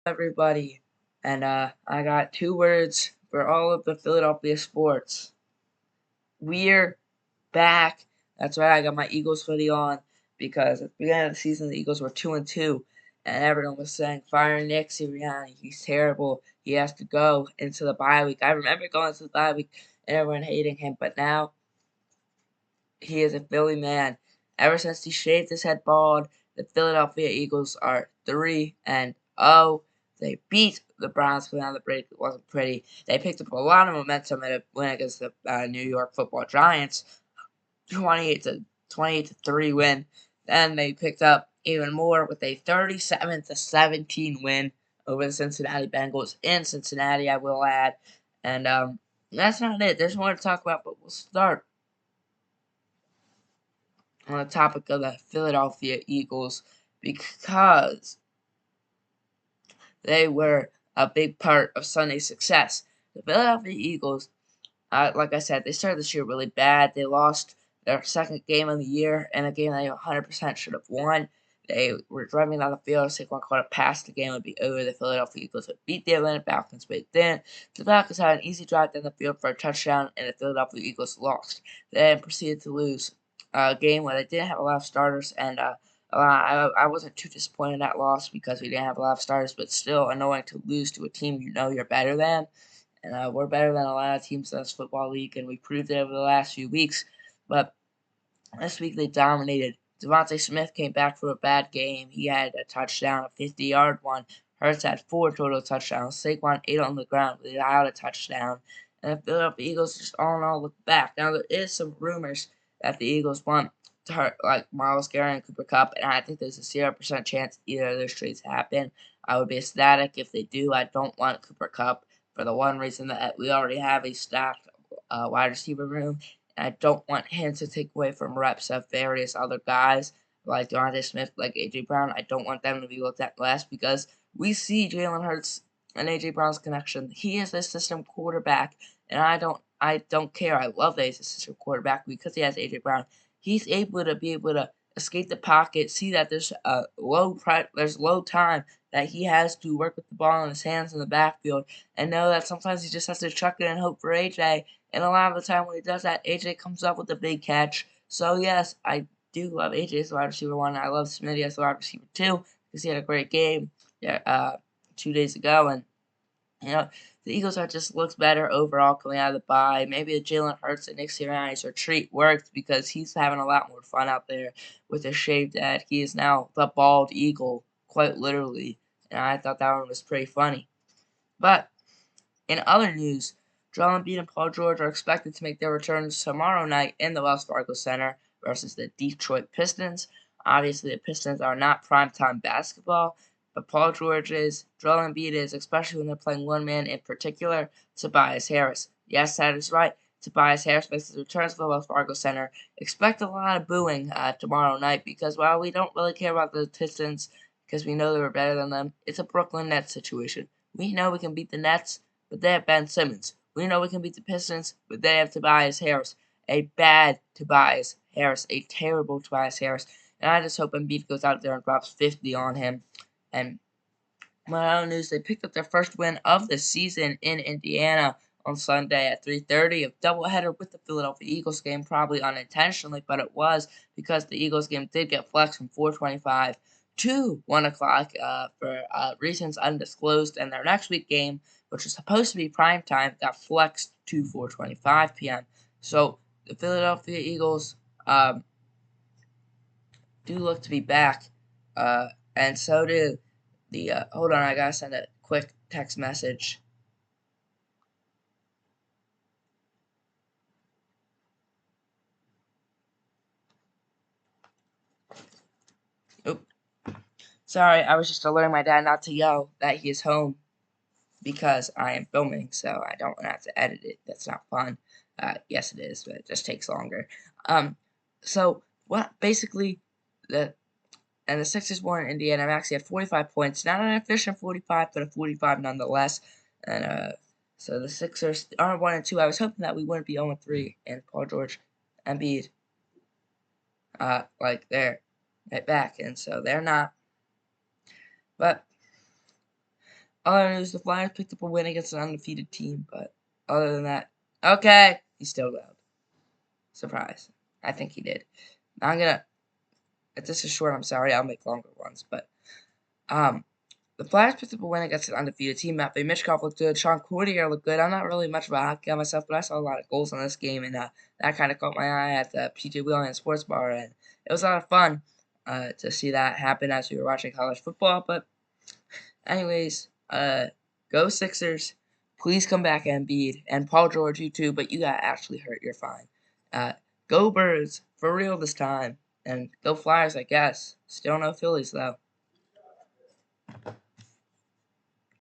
everybody, and I got two words for all of the Philadelphia sports. We're back. That's right, I got my Eagles hoodie on because at the beginning of the season the Eagles were 2-2, and everyone was saying fire Nick Sirianni. He's terrible. He has to go into the bye week. I remember going to the bye week and everyone hating him, but now he is a Philly man. Ever since he shaved his head bald, the Philadelphia Eagles are 3-0. They beat the Browns without the break. It wasn't pretty. They picked up a lot of momentum in a win against the New York Football Giants, 28-3 win. Then they picked up even more with a 37-17 win over the Cincinnati Bengals in Cincinnati, I will add. And that's not it. There's more to talk about, but we'll start on the topic of the Philadelphia Eagles because they were a big part of Sunday's success. The Philadelphia Eagles, like I said, they started this year really bad. They lost their second game of the year in a game they 100% should have won. They were driving down the field. Saquon caught a pass. The game would be over. The Philadelphia Eagles would beat the Atlanta Falcons. But then the Falcons had an easy drive down the field for a touchdown, and the Philadelphia Eagles lost. They then proceeded to lose a game where they didn't have a lot of starters, and I wasn't too disappointed in that loss because we didn't have a lot of starters, but still annoying to lose to a team you know you're better than. And we're better than a lot of teams in this football league, and we proved it over the last few weeks. But this week they dominated. Devontae Smith came back from a bad game. He had a touchdown, a 50-yard one. Hurts had 4 total touchdowns. Saquon 8 on the ground without a touchdown. And the Philadelphia Eagles just all in all look back. Now there is some rumors that the Eagles want to hurt like Myles Garrett and Cooper Kupp, and I think there's a 0% chance either of those trades happen. I would be ecstatic if they do. I don't want Cooper Kupp for the one reason that we already have a stacked wide receiver room. And I don't want him to take away from reps of various other guys like DeAndre Smith, like A.J. Brown. I don't want them to be looked at less because we see Jalen Hurts and A.J. Brown's connection. He is a system quarterback, and I don't care. I love that he's a system quarterback because he has A.J. Brown. He's able to escape the pocket, see that there's low time that he has to work with the ball in his hands in the backfield, and know that sometimes he just has to chuck it and hope for AJ. And a lot of the time when he does that, AJ comes up with a big catch. So yes, I do love AJ as wide receiver 1. I love Smitty as wide receiver 2 because he had a great game 2 days ago, and you know, the Eagles are just looks better overall coming out of the bye. Maybe the Jalen Hurts and Nick Sirianni's retreat worked because he's having a lot more fun out there with his shaved head. He is now the bald eagle, quite literally, and I thought that one was pretty funny. But in other news, Joel Embiid and Paul George are expected to make their returns tomorrow night in the Wells Fargo Center versus the Detroit Pistons. Obviously, the Pistons are not primetime basketball, but Paul George is, Joel Embiid is, especially when they're playing one man in particular, Tobias Harris. Yes, that is right. Tobias Harris makes his return to the Wells Fargo Center. Expect a lot of booing tomorrow night because while we don't really care about the Pistons because we know they were better than them, it's a Brooklyn Nets situation. We know we can beat the Nets, but they have Ben Simmons. We know we can beat the Pistons, but they have Tobias Harris. A bad Tobias Harris. A terrible Tobias Harris. And I just hope Embiid goes out there and drops 50 on him. And my other news, they picked up their first win of the season in Indiana on Sunday at 3:30, a doubleheader with the Philadelphia Eagles game, probably unintentionally, but it was because the Eagles game did get flexed from 4:25 to 1 o'clock for reasons undisclosed, and their next week game, which was supposed to be prime time, got flexed to 4:25 p.m. So the Philadelphia Eagles do look to be back, and so do the. Hold on, I gotta send a quick text message. Oop. Sorry, I was just alerting my dad not to yell that he is home because I am filming, so I don't want to have to edit it. That's not fun. Yes, it is, but it just takes longer. So what basically the Sixers won in Indiana. Maxey had 45 points, not an efficient 45, but a 45 nonetheless. And so the Sixers are 1-2. I was hoping that we wouldn't be 0-3, and Paul George, Embiid, like they're right back, and so they're not. But Other news, the Flyers picked up a win against an undefeated team, but other than that, okay, he still loud. Surprise. I think he did. Now I'm gonna, if this is short, I'm sorry, I'll make longer ones, but, the Flyers picked up a win against an undefeated team. Matvei Michkov looked good. Sean Courtier looked good. I'm not really much of a hockey guy myself, but I saw a lot of goals in this game, and that kind of caught my eye at the PJ Wheeling Sports Bar, and it was a lot of fun to see that happen as we were watching college football. But anyways, go Sixers. Please come back, Embiid, and Paul George, you too, but you got actually hurt. You're fine. Uh, go Birds, for real this time. And go Flyers, I guess. Still no Phillies, though.